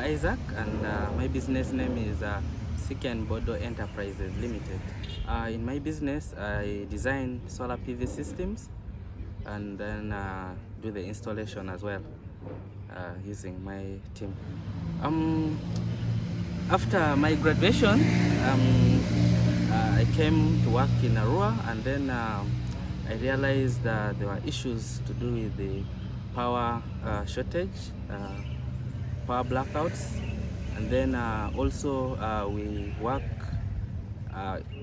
Isaac, and my business name is Sicane Bodo Enterprises Limited. In my business, I design solar PV systems and then do the installation as well using my team. After my graduation, I came to work in Arua, and then I realized that there were issues to do with the power shortage, power blackouts, and then also we work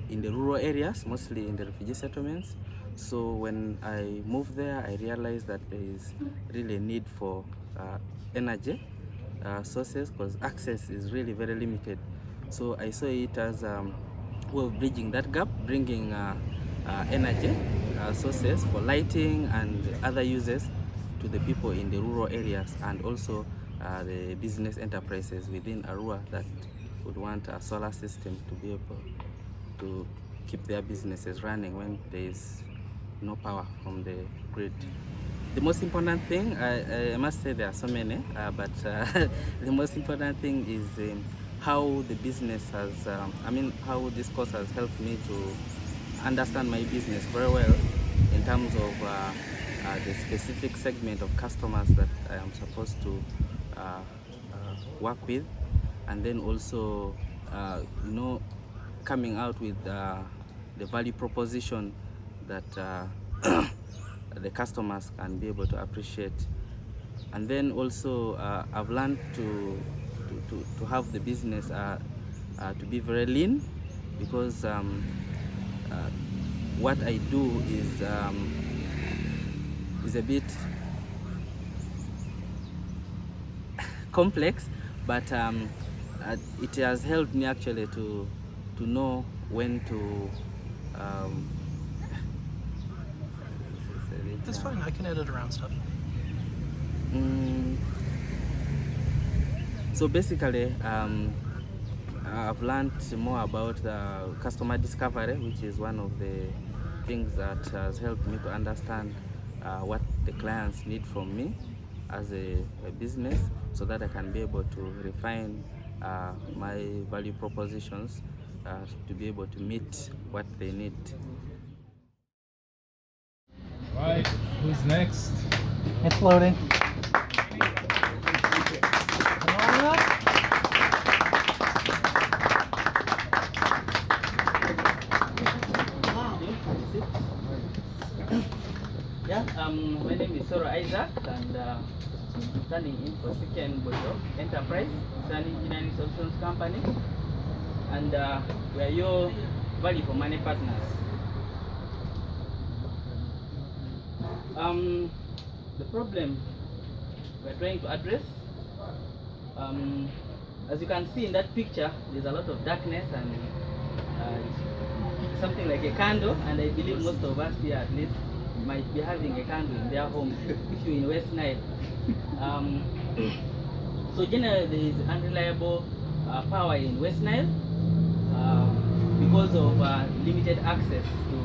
in the rural areas, mostly in the refugee settlements. So when I moved there, I realized that there is really a need for energy sources, because access is really very limited. So I saw it as a way of bridging that gap, bringing energy sources for lighting and other uses to the people in the rural areas, and also the business enterprises within Arua that would want a solar system to be able to keep their businesses running when there is no power from the grid. The most important thing, I must say there are so many, but the most important thing is how the business has, how this course has helped me to understand my business very well in terms of the specific segment of customers that I am supposed to work with, and then also coming out with the value proposition that the customers can be able to appreciate. And then also I've learned to have the business to be very lean, because what I do is a bit complex, but it has helped me actually to know when to That's fine, I can edit around stuff. So basically, I've learned more about customer discovery, which is one of the things that has helped me to understand what the clients need from me as a business, so that I can be able to refine my value propositions to be able to meet what they need. Right, who's next? It's loading. My name is Isaac, and standing in for Sicane Bodo Enterprise. It's an engineering solutions company, and we are your value for money partners. The problem we're trying to address, as you can see in that picture, there's a lot of darkness and something like a candle, and I believe most of us here at least might be having a candle in their homes if you're in West Nile. So generally there is unreliable power in West Nile because of limited access to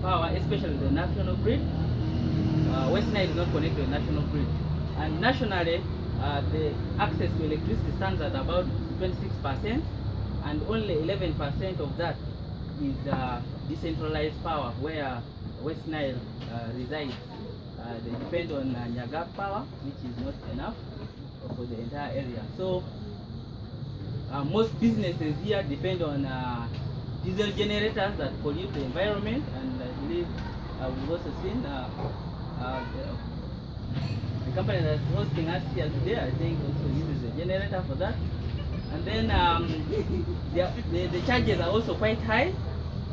power, especially the national grid. West Nile is not connected to the national grid, and nationally the access to electricity stands at about 26%, and only 11% of that is decentralized power, where West Nile resides. They depend on Nyagap power, which is not enough for the entire area. So most businesses here depend on diesel generators that pollute the environment, and I believe we've also seen the company that's hosting us here today, I think, also uses a generator for that. And then the charges are also quite high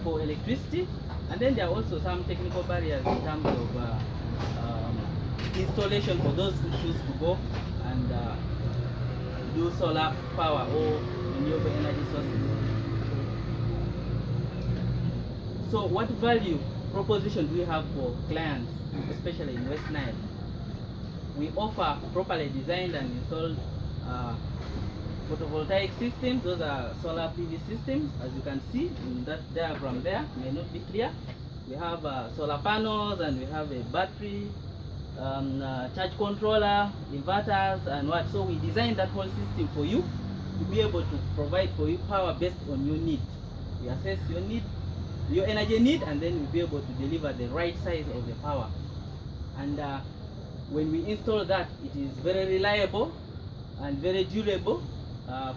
for electricity, and then there are also some technical barriers in terms of installation for those who choose to go and do solar power or renewable energy sources. So what value proposition do we have for clients, especially in West Nile? We offer properly designed and installed photovoltaic systems. Those are solar PV systems, as you can see in that diagram there. May not be clear. We have solar panels, and we have a battery charge controller, inverters, and what. So we designed that whole system for you to be able to provide for you power based on your need. We assess your need, your energy need, and then we'll be able to deliver the right size of the power. And when we install that, it is very reliable and very durable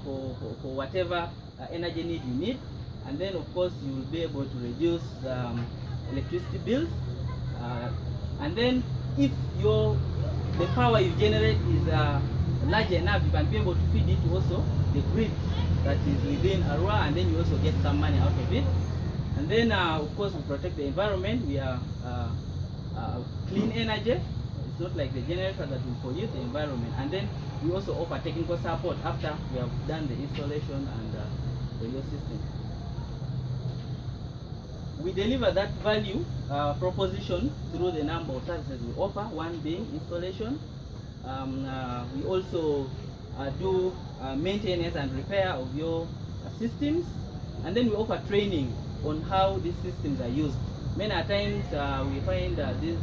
for whatever energy need you need. And then of course you will be able to reduce electricity bills. And then if the power you generate is large enough, you can be able to feed it also the grid that is within Arua, and then you also get some money out of it. And then of course we protect the environment. We are clean energy. It's not like the generator that will pollute the environment. And then we also offer technical support after we have done the installation and the your system. We deliver that value proposition through the number of services we offer, one being installation. We also do maintenance and repair of your systems, and then we offer training on how these systems are used. Many times we find these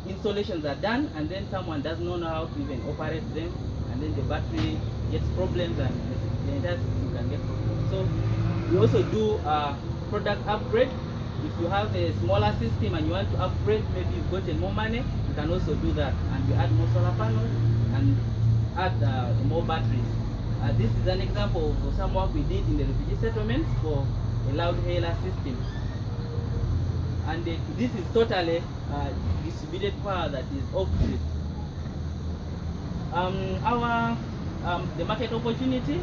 installations are done, and then someone does not know how to even operate them, and then the battery gets problems and the entire system can get problems. So we also do product upgrade. If you have a smaller system and you want to upgrade, maybe you've gotten more money, you can also do that, and we add more solar panels and add more batteries. This is an example of some work we did in the refugee settlements for a loud hailer system. And this is totally distributed power that is off-grid. The market opportunity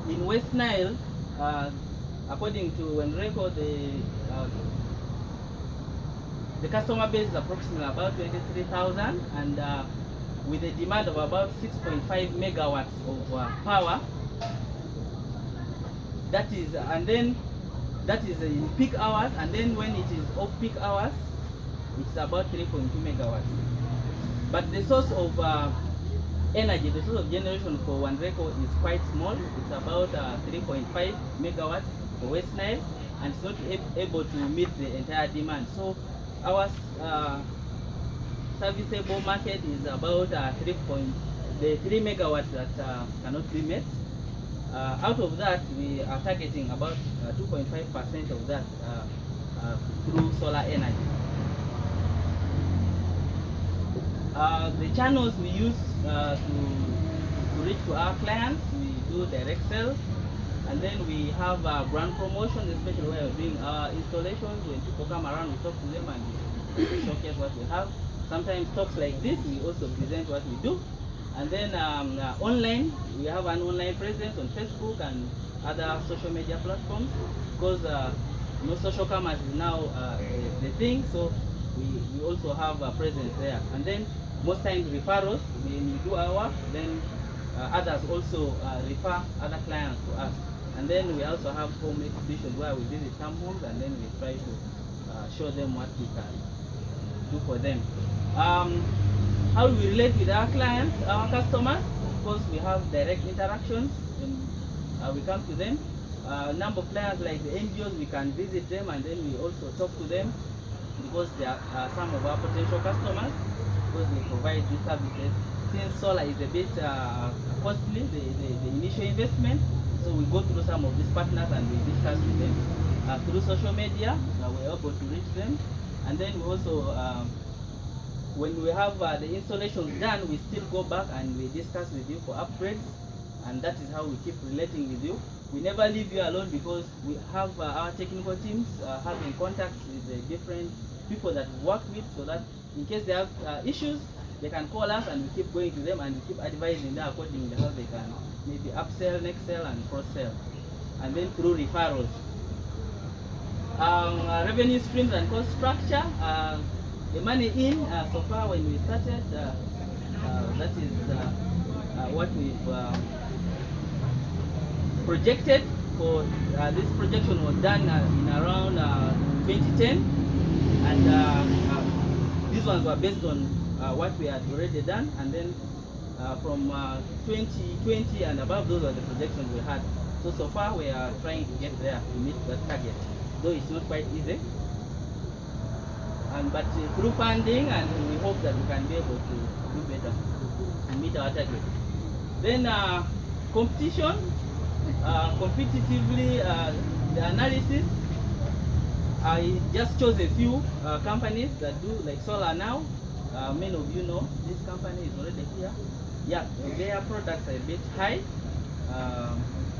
in West Nile, according to Wenreko, the customer base is approximately about 23,000, and with a demand of about 6.5 megawatts of power. That is, and then that is in peak hours, and then when it is off peak hours, it's about 3.2 megawatts. But the source of energy, the source of generation for Wenreko is quite small. It's about 3.5 megawatts for West Nile, and it's not able to meet the entire demand. So our serviceable market is about 3 megawatts that cannot be met. Out of that, we are targeting about 2.5% of that through solar energy. The channels we use to reach to our clients, we do direct sales, and then we have brand promotions, especially when we're doing our installations. When people come around, we talk to them and we showcase what we have. Sometimes talks like this, we also present what we do. And then online, we have an online presence on Facebook and other social media platforms, because social commerce is now the thing, so we also have a presence there. And then most times referrals, when we do our work, then others also refer other clients to us. And then we also have home exhibitions where we visit some homes, and then we try to show them what we can do for them. How do we relate with our clients, our customers? Of course, we have direct interactions when we come to them. Number of clients like the NGOs, we can visit them, and then we also talk to them, because they are some of our potential customers, because they provide these services. Since solar is a bit costly, the initial investment, so we go through some of these partners and we discuss with them. Through social media, we're able to reach them. And then we also, when we have the installations done, we still go back and we discuss with you for upgrades, and that is how we keep relating with you. We never leave you alone, because we have our technical teams having contacts with the different people that we work with, so that in case they have issues, they can call us and we keep going to them and we keep advising them accordingly how they can maybe upsell, next sell, and cross sell. And then through referrals. Revenue streams and cost structure. The money in so far when we started, that is what we've projected for. This projection was done in around 2010, and these ones were based on what we had already done, and then from 2020 and above, those are the projections we had. So far we are trying to get there to meet that target, though it's not quite easy. but through funding, and we hope that we can be able to do better and meet our target. Then competition, competitively, the analysis. I just chose a few companies that do like solar now. Many of you know this company is already here. Yeah, their products are a bit high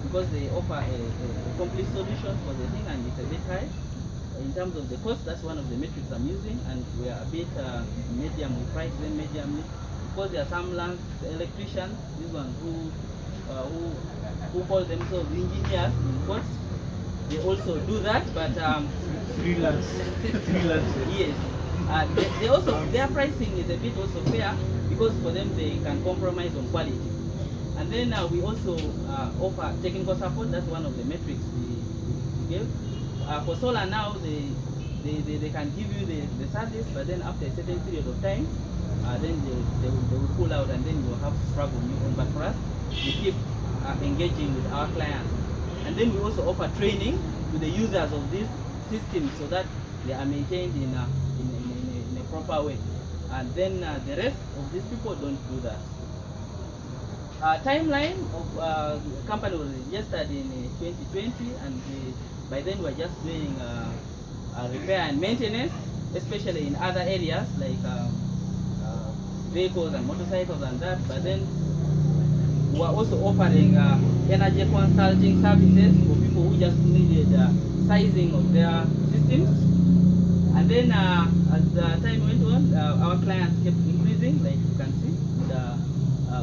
because they offer a complete solution for the thing, and it's a bit high. In terms of the cost, that's one of the metrics I'm using, and we are a bit medium. We price them mediumly. Of course, there are some land electricians, these ones who call themselves engineers in quotes. They also do that, but Freelance. yes, they also, their pricing is a bit also fair because for them they can compromise on quality. And then we also offer technical support. That's one of the metrics we give. For solar now, they can give you the service, but then after a certain period of time, then they will pull out, and then you will have to struggle on your own. But for us, we keep engaging with our clients. And then we also offer training to the users of this system so that they are maintained in a proper way. And then the rest of these people don't do that. Timeline of the company was registered in 2020, and by then we're just doing repair and maintenance, especially in other areas like vehicles and motorcycles and that. But then we're also offering energy consulting services for people who just needed sizing of their systems. And then as the time went on, our clients kept increasing, like you can see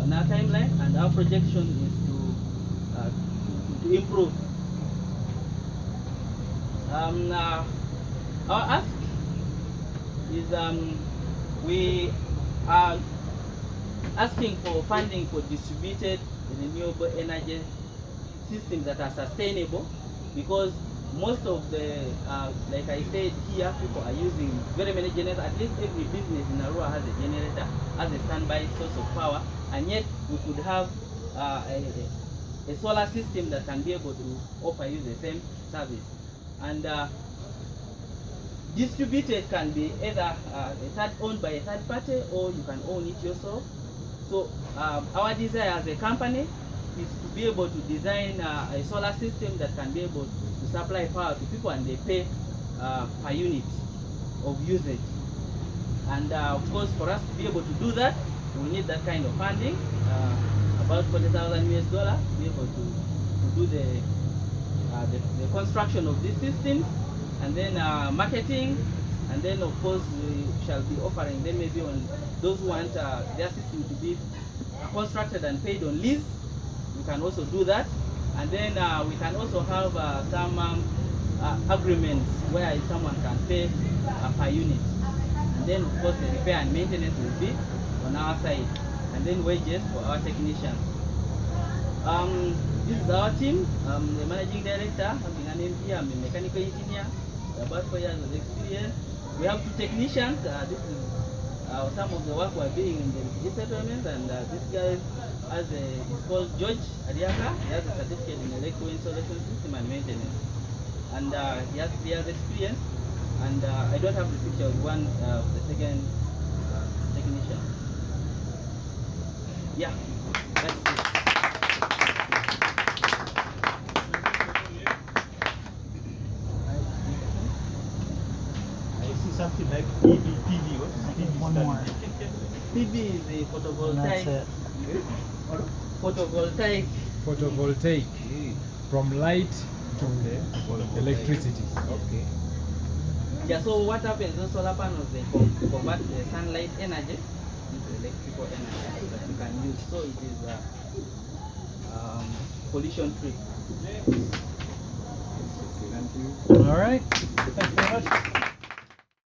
in our timeline, and our projection is to improve. Our ask is we are asking for funding for distributed renewable energy systems that are sustainable, because most of the, like I said here, people are using very many generators. At least every business in Arua has a generator as a standby source of power, and yet we could have a solar system that can be able to offer you the same service. And distributed can be either owned by a third party, or you can own it yourself. So our desire as a company is to be able to design a solar system that can be able to supply power to people, and they pay per unit of usage. And of course, for us to be able to do that, we need that kind of funding, about $40,000 US to be able to do the construction of these systems, and then marketing, and then of course we shall be offering them maybe on those who want their system to be constructed and paid on lease. We can also do that, and then we can also have some agreements where someone can pay per unit, and then of course the repair and maintenance will be on our side, and then wages for our technicians. This is our team. The managing director, having a name here. I'm a mechanical engineer, about 4 years of experience. We have 2 technicians. This is some of the work we're doing in the refugee settlement, and this guy is called George Ariaka. He has a certificate in electrical installation system and maintenance, and he has 3 years experience. And I don't have the picture of the second technician. Yeah, that's it. Something like PV. What is PV? One more. PV is a photovoltaic. That's it. Photovoltaic. Photovoltaic. From light to electricity. Okay. Yeah, so what happens, those solar panels, they convert the sunlight energy into electrical energy that you can use. So it is pollution free. All right. Thanks very much.